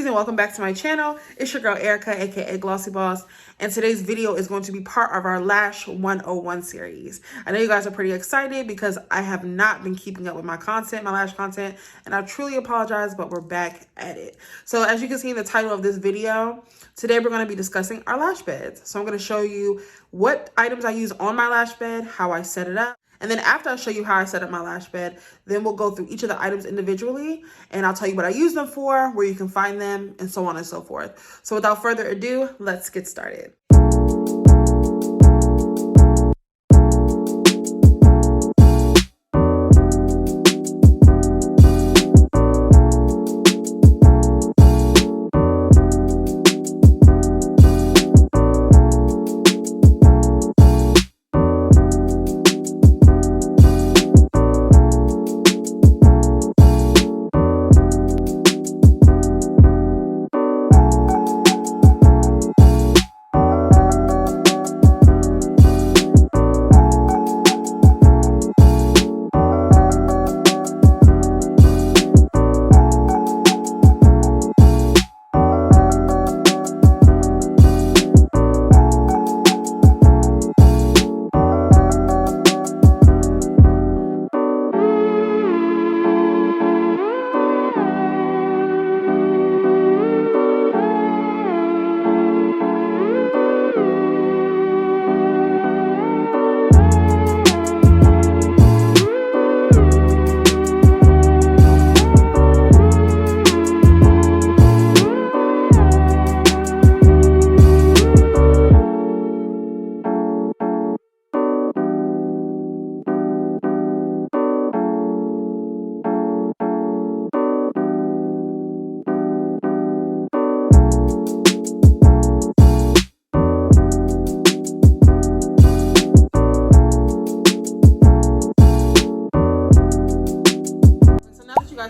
and welcome back to my channel. It's your girl Erica, aka GlosssyBoss, and today's video is going to be part of our Lash 101 series. I know you guys are pretty excited because I have not been keeping up with my content, my lash content, and I truly apologize, but we're back at it. So as you can see in the title of this video, today we're going to be discussing our lash beds. So I'm going to show you what items I use on my lash bed, how I set it up. And then after I show you how I set up my lash bed, then we'll go through each of the items individually and I'll tell you what I use them for, where you can find them, and so on and so forth. So without further ado, let's get started.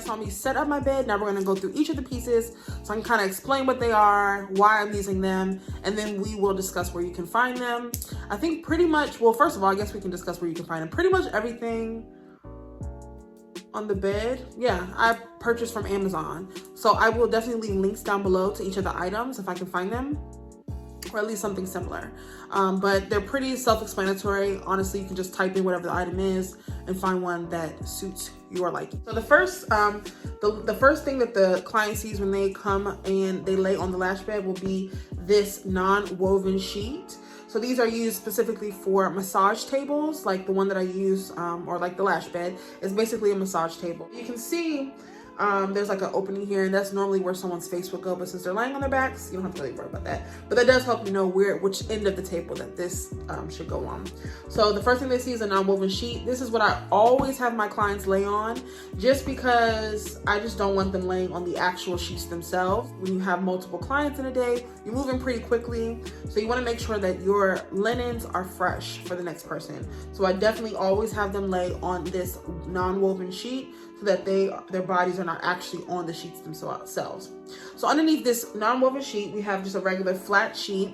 Saw me set up my bed. Now we're going to go through each of the pieces so I can kind of explain what they are, why I'm using them, and then we will discuss where you can find them. I think pretty much, well, first of all, I guess we can discuss where you can find them. Pretty much everything on the bed, yeah, I purchased from Amazon. So I will definitely leave links down below to each of the items if I can find them, or at least something similar. But they're pretty self-explanatory. Honestly, you can just type in whatever the item is and find one that suits your liking. So the first thing that the client sees when they come and they lay on the lash bed will be this non-woven sheet. So these are used specifically for massage tables, like the one that I use, or like the lash bed is basically a massage table. You can see there's like an opening here, and that's normally where someone's face would go, but since they're laying on their backs, you don't have to really worry about that. But that does help you know which end of the table that this should go on. So the first thing they see is a non-woven sheet. This is what I always have my clients lay on, just because I just don't want them laying on the actual sheets themselves. When you have multiple clients in a day, you're moving pretty quickly, so you want to make sure that your linens are fresh for the next person. So I definitely always have them lay on this non-woven sheet so that their bodies are not actually on the sheets themselves. So underneath this non-woven sheet, we have just a regular flat sheet.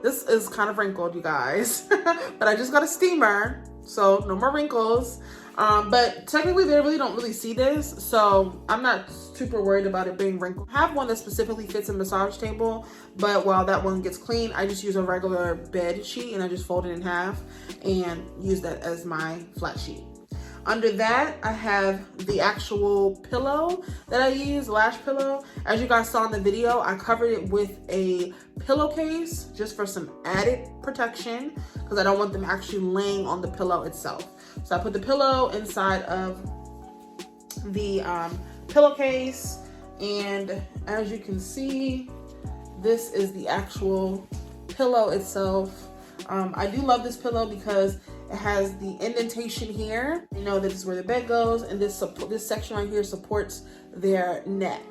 This is kind of wrinkled, you guys, but I just got a steamer, so no more wrinkles. But technically they don't really see this, so I'm not super worried about it being wrinkled. I have one that specifically fits a massage table, but while that one gets clean, I just use a regular bed sheet and I just fold it in half and use that as my flat sheet. Under that, I have the actual pillow that I use, Lash Pillow. As you guys saw in the video, I covered it with a pillowcase just for some added protection because I don't want them actually laying on the pillow itself. So I put the pillow inside of the pillowcase, and as you can see, this is the actual pillow itself. I do love this pillow because it has the indentation here. You know, this is where the bed goes, and this section right here supports their neck.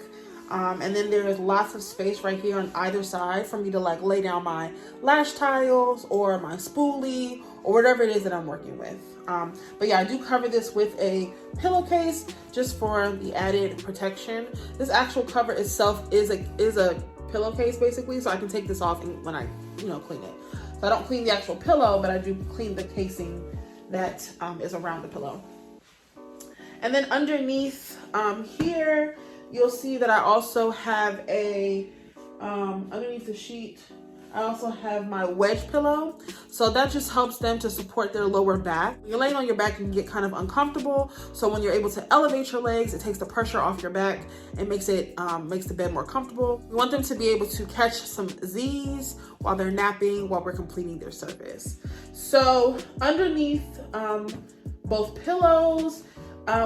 And then there's lots of space right here on either side for me to like lay down my lash tiles or my spoolie or whatever it is that I'm working with. But yeah, I do cover this with a pillowcase just for the added protection. This actual cover itself is a pillowcase basically, so I can take this off when I clean it. So I don't clean the actual pillow, but I do clean the casing that is around the pillow. And then underneath here, you'll see that I also have a, underneath the sheet, I also have my wedge pillow. So that just helps them to support their lower back. When you're laying on your back, you can get kind of uncomfortable. So when you're able to elevate your legs, it takes the pressure off your back and makes the bed more comfortable. We want them to be able to catch some Z's while they're napping, while we're completing their service. So underneath both pillows,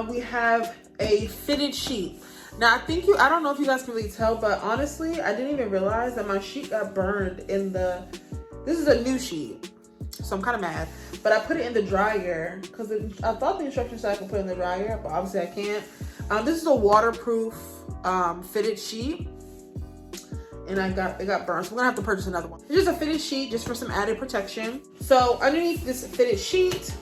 we have a fitted sheet. Now, I don't know if you guys can really tell, but honestly, I didn't even realize that my sheet got burned this is a new sheet, so I'm kind of mad. But I put it in the dryer because I thought the instructions said I could put it in the dryer, but obviously I can't. This is a waterproof fitted sheet, and it got burned, so I'm gonna have to purchase another one. It's just a fitted sheet, just for some added protection. So underneath this fitted sheet,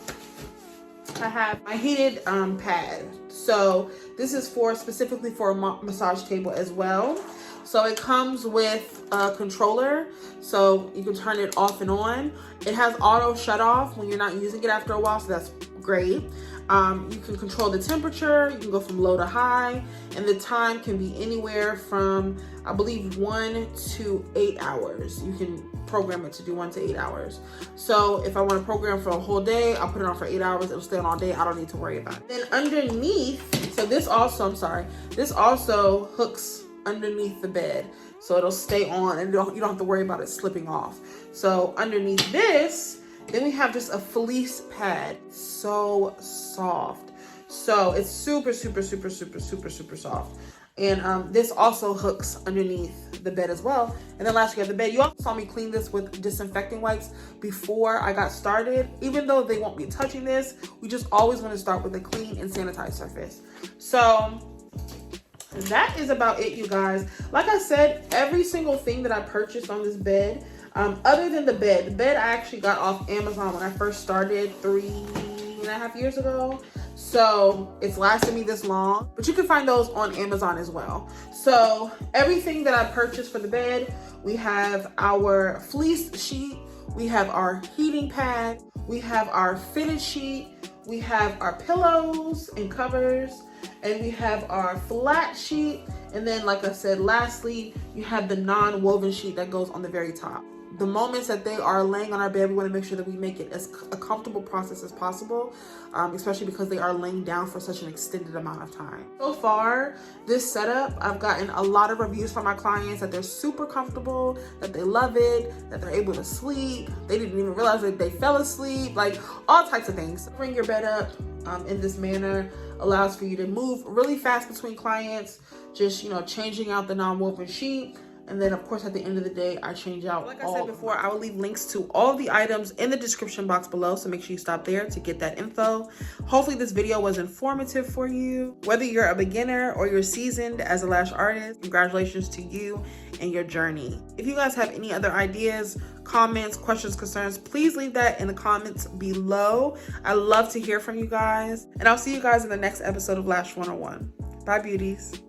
I have my heated pad. So this is specifically for a massage table as well. So it comes with a controller, so you can turn it off and on. It has auto shut off when you're not using it after a while, so that's great. You can control the temperature, you can go from low to high, and the time can be anywhere from, I believe, 1 to 8 hours. You can program it to do 1 to 8 hours. So if I want to program for a whole day, I'll put it on for 8 hours. It'll stay on all day. I don't need to worry about it. Then underneath, so this also hooks underneath the bed, so it'll stay on and you don't have to worry about it slipping off. So underneath this, then we have just a fleece pad. So soft. So it's super, super, super, super, super, super soft. And this also hooks underneath the bed as well. And then lastly, we have the bed. You also saw me clean this with disinfecting wipes before I got started. Even though they won't be touching this, we just always want to start with a clean and sanitized surface. So that is about it, you guys. Like I said, every single thing that I purchased on this bed, other than the bed I actually got off Amazon when I first started 3.5 years ago. So it's lasted me this long, but you can find those on Amazon as well. So everything that I purchased for the bed, we have our fleece sheet, we have our heating pad, we have our fitted sheet, we have our pillows and covers, and we have our flat sheet. And then, like I said, lastly, you have the non-woven sheet that goes on the very top. The moments that they are laying on our bed, we want to make sure that we make it as a comfortable process as possible, especially because they are laying down for such an extended amount of time. So far, this setup, I've gotten a lot of reviews from my clients that they're super comfortable, that they love it, that they're able to sleep. They didn't even realize that they fell asleep, like all types of things. Bring your bed up in this manner allows for you to move really fast between clients, just, changing out the non-woven sheet. And then, of course, at the end of the day, I change out. Like I said before, I will leave links to all the items in the description box below. So make sure you stop there to get that info. Hopefully this video was informative for you. Whether you're a beginner or you're seasoned as a lash artist, congratulations to you and your journey. If you guys have any other ideas, comments, questions, concerns, please leave that in the comments below. I love to hear from you guys. And I'll see you guys in the next episode of Lash 101. Bye, beauties.